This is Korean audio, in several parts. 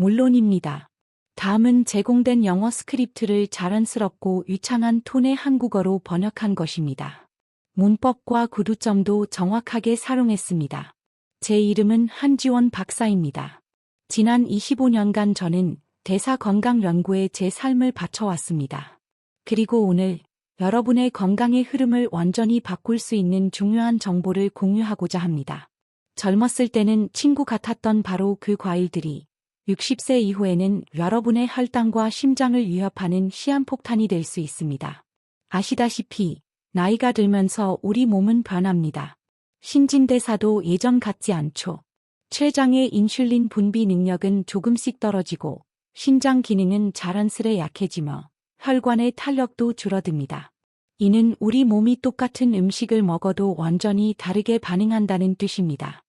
물론입니다. 다음은 제공된 영어 스크립트를 자연스럽고 유창한 톤의 한국어로 번역한 것입니다. 문법과 구두점도 정확하게 사용했습니다. 제 이름은 한지원 박사입니다. 지난 25년간 저는 대사 건강 연구에 제 삶을 바쳐왔습니다. 그리고 오늘 여러분의 건강의 흐름을 완전히 바꿀 수 있는 중요한 정보를 공유하고자 합니다. 젊었을 때는 친구 같았던 바로 그 과일들이 60세 이후에는 여러분의 혈당과 심장을 위협하는 시한폭탄이 될 수 있습니다. 아시다시피 나이가 들면서 우리 몸은 변합니다. 신진대사도 예전 같지 않죠. 췌장의 인슐린 분비 능력은 조금씩 떨어지고 신장 기능은 자연스레 약해지며 혈관의 탄력도 줄어듭니다. 이는 우리 몸이 똑같은 음식을 먹어도 완전히 다르게 반응한다는 뜻입니다.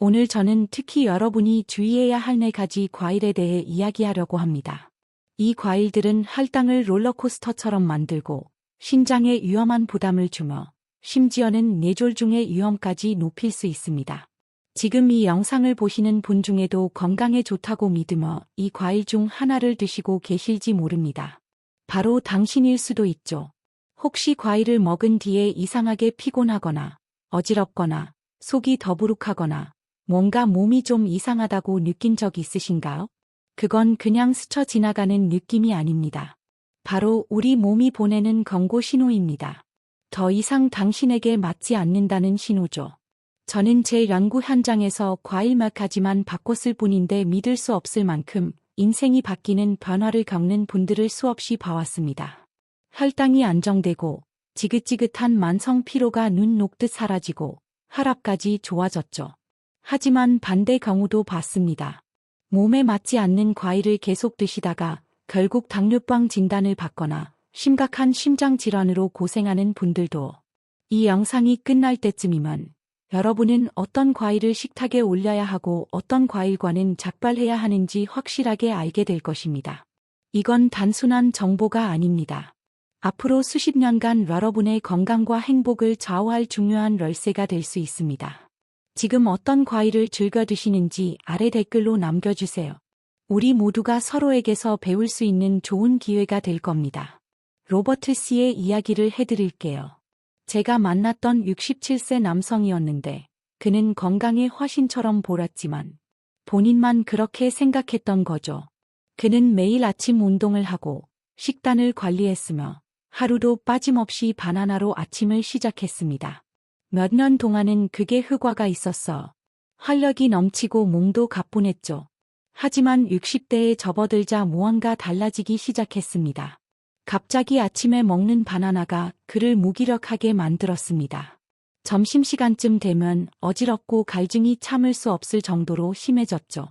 오늘 저는 특히 여러분이 주의해야 할 4가지 과일에 대해 이야기하려고 합니다. 이 과일들은 혈당을 롤러코스터처럼 만들고 신장에 위험한 부담을 주며 심지어는 뇌졸중의 위험까지 높일 수 있습니다. 지금 이 영상을 보시는 분 중에도 건강에 좋다고 믿으며 이 과일 중 하나를 드시고 계실지 모릅니다. 바로 당신일 수도 있죠. 혹시 과일을 먹은 뒤에 이상하게 피곤하거나 어지럽거나 속이 더부룩하거나 뭔가 몸이 좀 이상하다고 느낀 적 있으신가요? 그건 그냥 스쳐 지나가는 느낌이 아닙니다. 바로 우리 몸이 보내는 경고 신호입니다. 더 이상 당신에게 맞지 않는다는 신호죠. 저는 제 연구 현장에서 과일 몇 가지만 바꿨을 뿐인데 믿을 수 없을 만큼 인생이 바뀌는 변화를 겪는 분들을 수없이 봐왔습니다. 혈당이 안정되고 지긋지긋한 만성 피로가 눈 녹듯 사라지고 혈압까지 좋아졌죠. 하지만 반대 경우도 봤습니다. 몸에 맞지 않는 과일을 계속 드시다가 결국 당뇨병 진단을 받거나 심각한 심장질환으로 고생하는 분들도. 이 영상이 끝날 때쯤이면 여러분은 어떤 과일을 식탁에 올려야 하고 어떤 과일과는 작별해야 하는지 확실하게 알게 될 것입니다. 이건 단순한 정보가 아닙니다. 앞으로 수십 년간 여러분의 건강과 행복을 좌우할 중요한 열쇠가 될 수 있습니다. 지금 어떤 과일을 즐겨 드시는지 아래 댓글로 남겨주세요. 우리 모두가 서로에게서 배울 수 있는 좋은 기회가 될 겁니다. 로버트 씨의 이야기를 해드릴게요. 제가 만났던 67세 남성이었는데 그는 건강의 화신처럼 보였지만 본인만 그렇게 생각했던 거죠. 그는 매일 아침 운동을 하고 식단을 관리했으며 하루도 빠짐없이 바나나로 아침을 시작했습니다. 몇 년 동안은 그게 효과가 있었어. 활력이 넘치고 몸도 가뿐했죠. 하지만 60대에 접어들자 무언가 달라지기 시작했습니다. 갑자기 아침에 먹는 바나나가 그를 무기력하게 만들었습니다. 점심시간쯤 되면 어지럽고 갈증이 참을 수 없을 정도로 심해졌죠.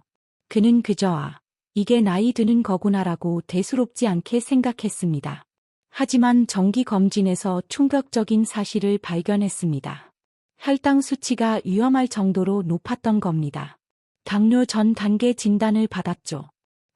그는 그저 이게 나이 드는 거구나라고 대수롭지 않게 생각했습니다. 하지만 정기검진에서 충격적인 사실을 발견했습니다. 혈당 수치가 위험할 정도로 높았던 겁니다. 당뇨 전 단계 진단을 받았죠.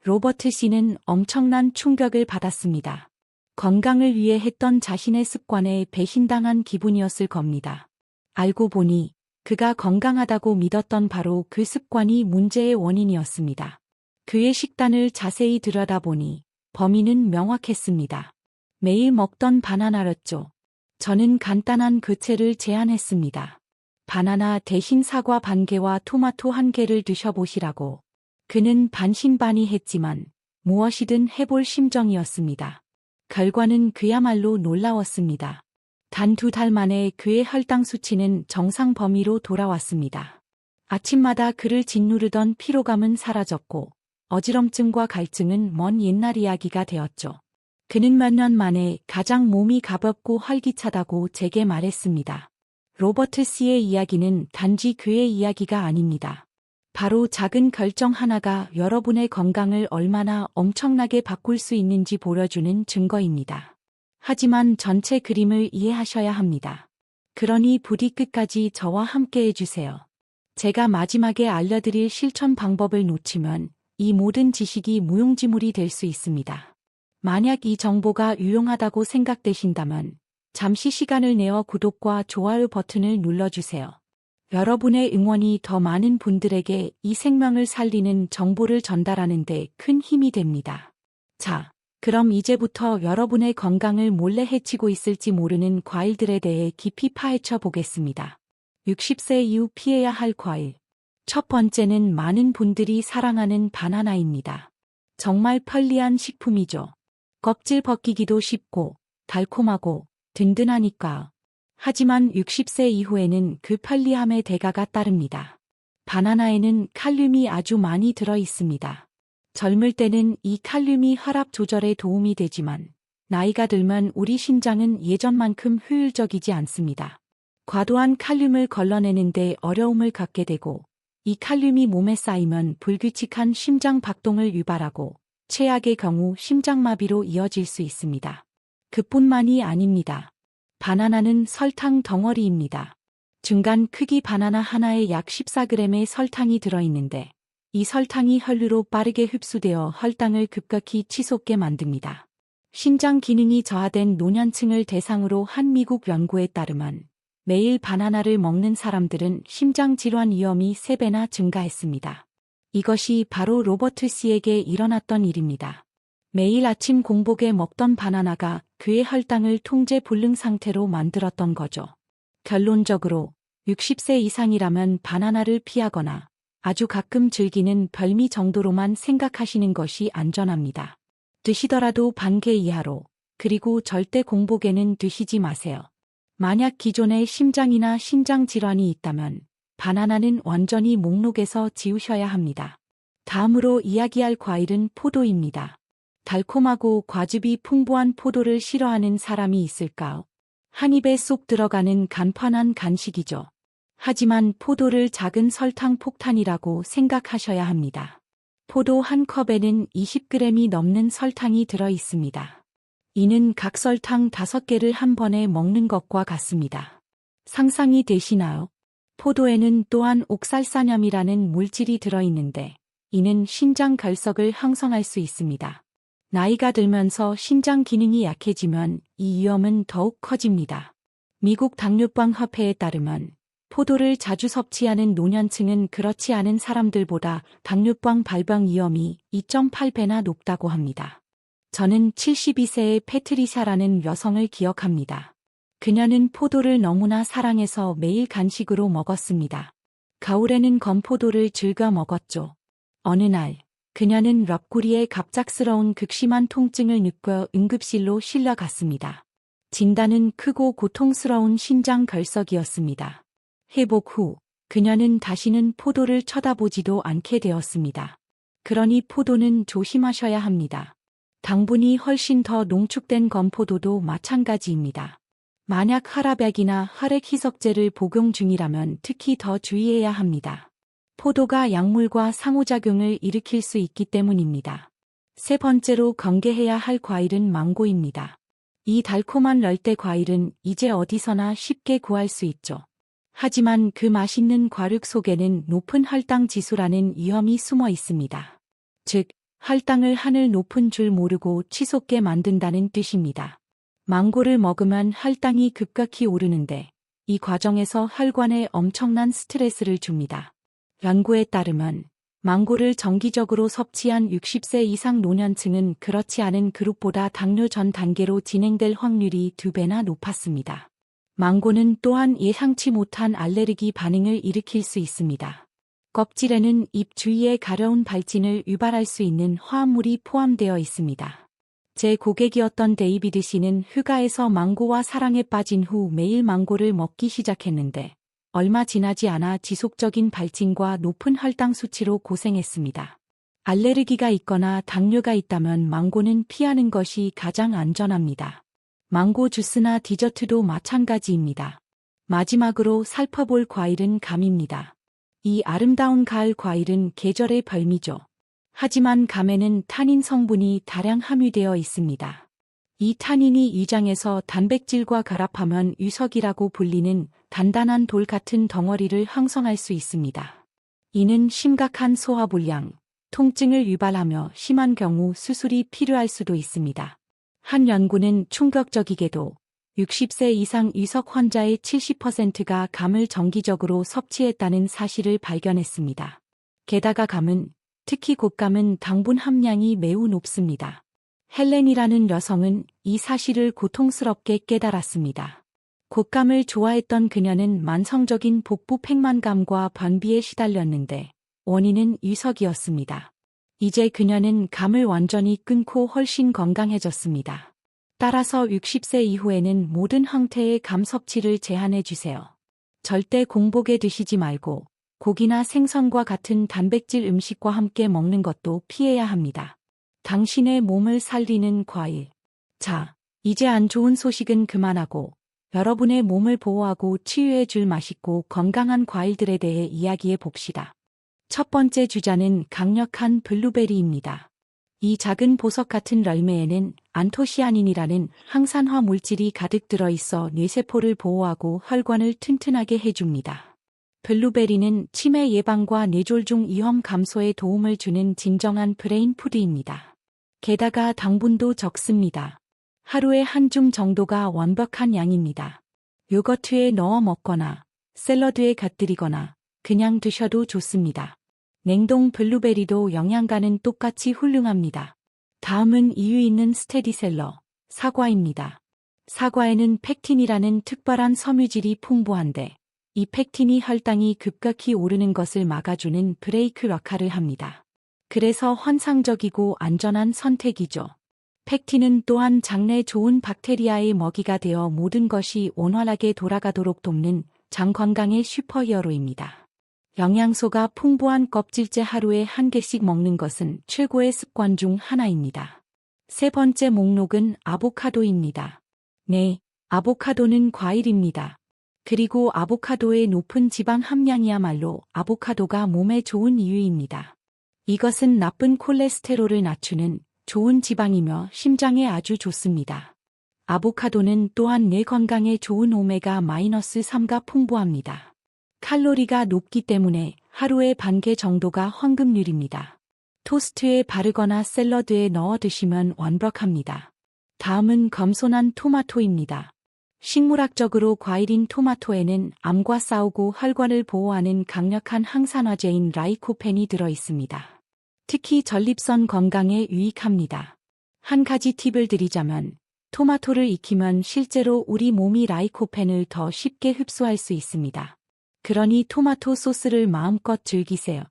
로버트 씨는 엄청난 충격을 받았습니다. 건강을 위해 했던 자신의 습관에 배신당한 기분이었을 겁니다. 알고 보니 그가 건강하다고 믿었던 바로 그 습관이 문제의 원인이었습니다. 그의 식단을 자세히 들여다보니 범인은 명확했습니다. 매일 먹던 바나나였죠. 저는 간단한 교체를 제안했습니다. 바나나 대신 사과 반 개와 토마토 1개를 드셔보시라고. 그는 반신반의했지만 무엇이든 해볼 심정이었습니다. 결과는 그야말로 놀라웠습니다. 단 2달 만에 그의 혈당 수치는 정상 범위로 돌아왔습니다. 아침마다 그를 짓누르던 피로감은 사라졌고 어지럼증과 갈증은 먼 옛날 이야기가 되었죠. 그는 몇 년 만에 가장 몸이 가볍고 활기차다고 제게 말했습니다. 로버트 씨의 이야기는 단지 그의 이야기가 아닙니다. 바로 작은 결정 하나가 여러분의 건강을 얼마나 엄청나게 바꿀 수 있는지 보여주는 증거입니다. 하지만 전체 그림을 이해하셔야 합니다. 그러니 부디 끝까지 저와 함께 해주세요. 제가 마지막에 알려드릴 실천 방법을 놓치면 이 모든 지식이 무용지물이 될 수 있습니다. 만약 이 정보가 유용하다고 생각되신다면 잠시 시간을 내어 구독과 좋아요 버튼을 눌러주세요. 여러분의 응원이 더 많은 분들에게 이 생명을 살리는 정보를 전달하는 데 큰 힘이 됩니다. 자, 그럼 이제부터 여러분의 건강을 몰래 해치고 있을지 모르는 과일들에 대해 깊이 파헤쳐 보겠습니다. 60세 이후 피해야 할 과일. 첫 번째는 많은 분들이 사랑하는 바나나입니다. 정말 편리한 식품이죠. 껍질 벗기기도 쉽고 달콤하고 든든하니까. 하지만 60세 이후에는 그 편리함의 대가가 따릅니다. 바나나에는 칼륨이 아주 많이 들어 있습니다. 젊을 때는 이 칼륨이 혈압 조절에 도움이 되지만 나이가 들면 우리 심장은 예전만큼 효율적이지 않습니다. 과도한 칼륨을 걸러내는데 어려움을 갖게 되고 이 칼륨이 몸에 쌓이면 불규칙한 심장 박동을 유발하고 최악의 경우 심장마비로 이어질 수 있습니다. 그뿐만이 아닙니다. 바나나는 설탕 덩어리입니다. 중간 크기 바나나 하나에 약 14g의 설탕이 들어있는데 이 설탕이 혈류로 빠르게 흡수되어 혈당을 급격히 치솟게 만듭니다. 심장 기능이 저하된 노년층을 대상으로 한 미국 연구에 따르면 매일 바나나를 먹는 사람들은 심장 질환 위험이 3배나 증가했습니다. 이것이 바로 로버트 씨에게 일어났던 일입니다. 매일 아침 공복에 먹던 바나나가 그의 혈당을 통제 불능 상태로 만들었던 거죠. 결론적으로 60세 이상이라면 바나나를 피하거나 아주 가끔 즐기는 별미 정도로만 생각하시는 것이 안전합니다. 드시더라도 반개 이하로, 그리고 절대 공복에는 드시지 마세요. 만약 기존에 심장이나 신장 질환이 있다면 바나나는 완전히 목록에서 지우셔야 합니다. 다음으로 이야기할 과일은 포도입니다. 달콤하고 과즙이 풍부한 포도를 싫어하는 사람이 있을까요? 한 입에 쏙 들어가는 간편한 간식이죠. 하지만 포도를 작은 설탕 폭탄이라고 생각하셔야 합니다. 포도 한 컵에는 20g이 넘는 설탕이 들어 있습니다. 이는 각설탕 5개를 한 번에 먹는 것과 같습니다. 상상이 되시나요? 포도에는 또한 옥살산염이라는 물질이 들어있는데 이는 신장 결석을 형성할 수 있습니다. 나이가 들면서 신장 기능이 약해지면 이 위험은 더욱 커집니다. 미국 당뇨병 협회에 따르면 포도를 자주 섭취하는 노년층은 그렇지 않은 사람들보다 당뇨병 발병 위험이 2.8배나 높다고 합니다. 저는 72세의 패트리샤라는 여성을 기억합니다. 그녀는 포도를 너무나 사랑해서 매일 간식으로 먹었습니다. 가을에는 건포도를 즐겨 먹었죠. 어느 날 그녀는 옆구리에 갑작스러운 극심한 통증을 느껴 응급실로 실려갔습니다. 진단은 크고 고통스러운 신장 결석이었습니다. 회복 후 그녀는 다시는 포도를 쳐다보지도 않게 되었습니다. 그러니 포도는 조심하셔야 합니다. 당분이 훨씬 더 농축된 건포도도 마찬가지입니다. 만약 혈압약이나 혈액 희석제를 복용 중이라면 특히 더 주의해야 합니다. 포도가 약물과 상호작용을 일으킬 수 있기 때문입니다. 세 번째로 경계해야 할 과일은 망고입니다. 이 달콤한 열대 과일은 이제 어디서나 쉽게 구할 수 있죠. 하지만 그 맛있는 과육 속에는 높은 혈당 지수라는 위험이 숨어 있습니다. 즉, 혈당을 하늘 높은 줄 모르고 치솟게 만든다는 뜻입니다. 망고를 먹으면 혈당이 급격히 오르는데 이 과정에서 혈관에 엄청난 스트레스를 줍니다. 연구에 따르면 망고를 정기적으로 섭취한 60세 이상 노년층은 그렇지 않은 그룹보다 당뇨 전 단계로 진행될 확률이 2배나 높았습니다. 망고는 또한 예상치 못한 알레르기 반응을 일으킬 수 있습니다. 껍질에는 입 주위에 가려운 발진을 유발할 수 있는 화합물이 포함되어 있습니다. 제 고객이었던 데이비드 씨는 휴가에서 망고와 사랑에 빠진 후 매일 망고를 먹기 시작했는데 얼마 지나지 않아 지속적인 발진과 높은 혈당 수치로 고생했습니다. 알레르기가 있거나 당뇨가 있다면 망고는 피하는 것이 가장 안전합니다. 망고 주스나 디저트도 마찬가지입니다. 마지막으로 살펴볼 과일은 감입니다. 이 아름다운 가을 과일은 계절의 별미죠. 하지만 감에는 타닌 성분이 다량 함유되어 있습니다. 이 타닌이 위장에서 단백질과 결합하면 유석이라고 불리는 단단한 돌 같은 덩어리를 형성할 수 있습니다. 이는 심각한 소화불량, 통증을 유발하며 심한 경우 수술이 필요할 수도 있습니다. 한 연구는 충격적이게도 60세 이상 위석 환자의 70%가 감을 정기적으로 섭취했다는 사실을 발견했습니다. 게다가 감은, 특히 곶감은 당분 함량이 매우 높습니다. 헬렌이라는 여성은 이 사실을 고통스럽게 깨달았습니다. 곶감을 좋아했던 그녀는 만성적인 복부 팽만감과 변비에 시달렸는데 원인은 위석이었습니다. 이제 그녀는 감을 완전히 끊고 훨씬 건강해졌습니다. 따라서 60세 이후에는 모든 형태의 감 섭취를 제한해 주세요. 절대 공복에 드시지 말고 고기나 생선과 같은 단백질 음식과 함께 먹는 것도 피해야 합니다. 당신의 몸을 살리는 과일. 자, 이제 안 좋은 소식은 그만하고 여러분의 몸을 보호하고 치유해 줄 맛있고 건강한 과일들에 대해 이야기해 봅시다. 첫 번째 주자는 강력한 블루베리입니다. 이 작은 보석 같은 열매에는 안토시아닌이라는 항산화 물질이 가득 들어있어 뇌세포를 보호하고 혈관을 튼튼하게 해줍니다. 블루베리는 치매 예방과 뇌졸중 위험 감소에 도움을 주는 진정한 브레인 푸드입니다. 게다가 당분도 적습니다. 하루에 한 줌 정도가 완벽한 양입니다. 요거트에 넣어 먹거나 샐러드에 곁들이거나 그냥 드셔도 좋습니다. 냉동 블루베리도 영양가는 똑같이 훌륭합니다. 다음은 이유 있는 스테디셀러, 사과입니다. 사과에는 펙틴이라는 특별한 섬유질이 풍부한데 이 펙틴이 혈당이 급격히 오르는 것을 막아주는 브레이크 역할을 합니다. 그래서 환상적이고 안전한 선택이죠. 펙틴은 또한 장내 좋은 박테리아의 먹이가 되어 모든 것이 원활하게 돌아가도록 돕는 장 건강의 슈퍼히어로입니다. 영양소가 풍부한 껍질째 하루에 한 개씩 먹는 것은 최고의 습관 중 하나입니다. 세 번째 목록은 아보카도입니다. 네, 아보카도는 과일입니다. 그리고 아보카도의 높은 지방 함량이야말로 아보카도가 몸에 좋은 이유입니다. 이것은 나쁜 콜레스테롤을 낮추는 좋은 지방이며 심장에 아주 좋습니다. 아보카도는 또한 뇌 건강에 좋은 오메가-3가 풍부합니다. 칼로리가 높기 때문에 하루에 반 개 정도가 황금률입니다. 토스트에 바르거나 샐러드에 넣어 드시면 완벽합니다. 다음은 검소한 토마토입니다. 식물학적으로 과일인 토마토에는 암과 싸우고 혈관을 보호하는 강력한 항산화제인 라이코펜이 들어 있습니다. 특히 전립선 건강에 유익합니다. 한 가지 팁을 드리자면 토마토를 익히면 실제로 우리 몸이 라이코펜을 더 쉽게 흡수할 수 있습니다. 그러니 토마토 소스를 마음껏 즐기세요.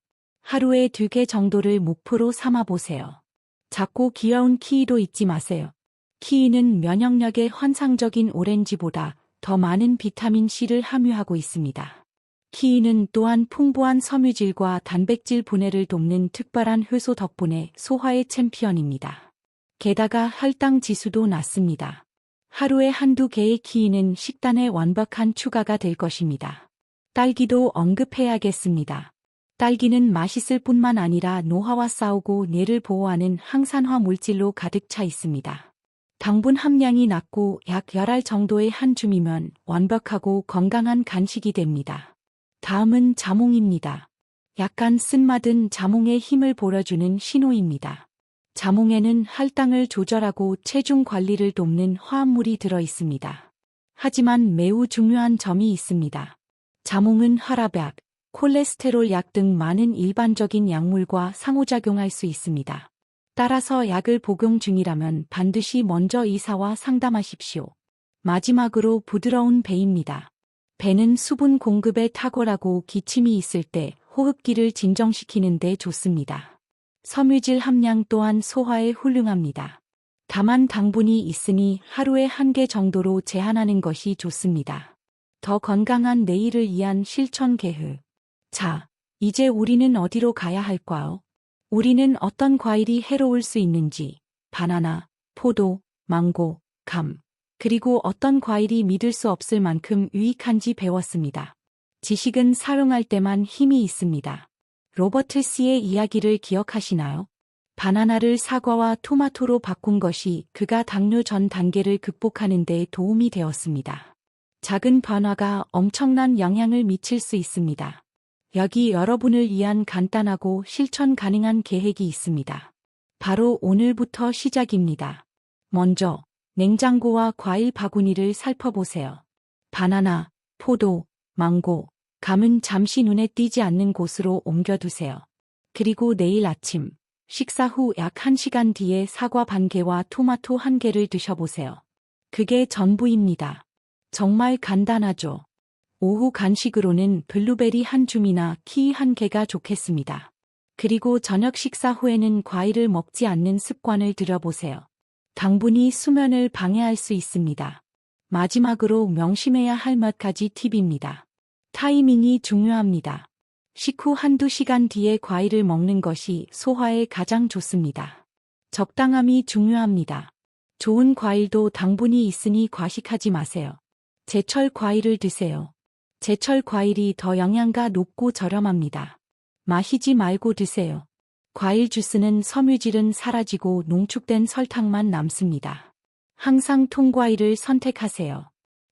하루에 2개 정도를 목표로 삼아보세요. 작고 귀여운 키위도 잊지 마세요. 키위는 면역력에 환상적인 오렌지보다 더 많은 비타민C를 함유하고 있습니다. 키위는 또한 풍부한 섬유질과 단백질 분해를 돕는 특별한 효소 덕분에 소화의 챔피언입니다. 게다가 혈당 지수도 낮습니다. 하루에 한두 개의 키위는 식단에 완벽한 추가가 될 것입니다. 딸기도 언급해야겠습니다. 딸기는 맛있을 뿐만 아니라 노화와 싸우고 뇌를 보호하는 항산화 물질로 가득 차 있습니다. 당분 함량이 낮고 약 10알 정도의 한 줌이면 완벽하고 건강한 간식이 됩니다. 다음은 자몽입니다. 약간 쓴맛은 자몽의 힘을 보여주는 신호입니다. 자몽에는 혈당을 조절하고 체중 관리를 돕는 화합물이 들어 있습니다. 하지만 매우 중요한 점이 있습니다. 자몽은 혈압약, 콜레스테롤 약 등 많은 일반적인 약물과 상호작용할 수 있습니다. 따라서 약을 복용 중이라면 반드시 먼저 의사와 상담하십시오. 마지막으로 부드러운 배입니다. 배는 수분 공급에 탁월하고 기침이 있을 때 호흡기를 진정시키는 데 좋습니다. 섬유질 함량 또한 소화에 훌륭합니다. 다만 당분이 있으니 하루에 1개 정도로 제한하는 것이 좋습니다. 더 건강한 내일을 위한 실천 계획. 자, 이제 우리는 어디로 가야 할까요? 우리는 어떤 과일이 해로울 수 있는지, 바나나, 포도, 망고, 감, 그리고 어떤 과일이 믿을 수 없을 만큼 유익한지 배웠습니다. 지식은 사용할 때만 힘이 있습니다. 로버트 C의 이야기를 기억하시나요? 바나나를 사과와 토마토로 바꾼 것이 그가 당뇨 전 단계를 극복하는 데 도움이 되었습니다. 작은 변화가 엄청난 영향을 미칠 수 있습니다. 여기 여러분을 위한 간단하고 실천 가능한 계획이 있습니다. 바로 오늘부터 시작입니다. 먼저, 냉장고와 과일 바구니를 살펴보세요. 바나나, 포도, 망고, 감은 잠시 눈에 띄지 않는 곳으로 옮겨두세요. 그리고 내일 아침, 식사 후 약 1시간 뒤에 사과 반 개와 토마토 1개를 드셔보세요. 그게 전부입니다. 정말 간단하죠? 오후 간식으로는 블루베리 한 줌이나 키위 1개가 좋겠습니다. 그리고 저녁 식사 후에는 과일을 먹지 않는 습관을 들여보세요. 당분이 수면을 방해할 수 있습니다. 마지막으로 명심해야 할 몇 가지 팁입니다. 타이밍이 중요합니다. 식후 1~2시간 뒤에 과일을 먹는 것이 소화에 가장 좋습니다. 적당함이 중요합니다. 좋은 과일도 당분이 있으니 과식하지 마세요. 제철 과일을 드세요. 제철 과일이 더 영양가 높고 저렴합니다. 마시지 말고 드세요. 과일 주스는 섬유질은 사라지고 농축된 설탕만 남습니다. 항상 통과일을 선택하세요.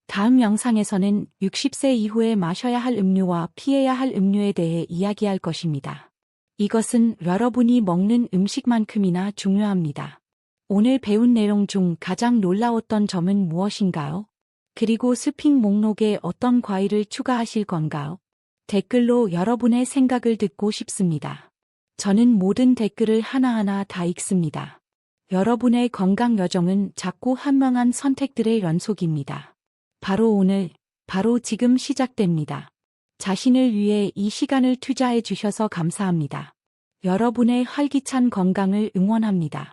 다음 영상에서는 60세 이후에 마셔야 할 음료와 피해야 할 음료에 대해 이야기할 것입니다. 이것은 여러분이 먹는 음식만큼이나 중요합니다. 오늘 배운 내용 중 가장 놀라웠던 점은 무엇인가요? 그리고 스픽 목록에 어떤 과일을 추가하실 건가요? 댓글로 여러분의 생각을 듣고 싶습니다. 저는 모든 댓글을 하나하나 다 읽습니다. 여러분의 건강 여정은 작고 현명한 선택들의 연속입니다. 바로 오늘, 바로 지금 시작됩니다. 자신을 위해 이 시간을 투자해 주셔서 감사합니다. 여러분의 활기찬 건강을 응원합니다.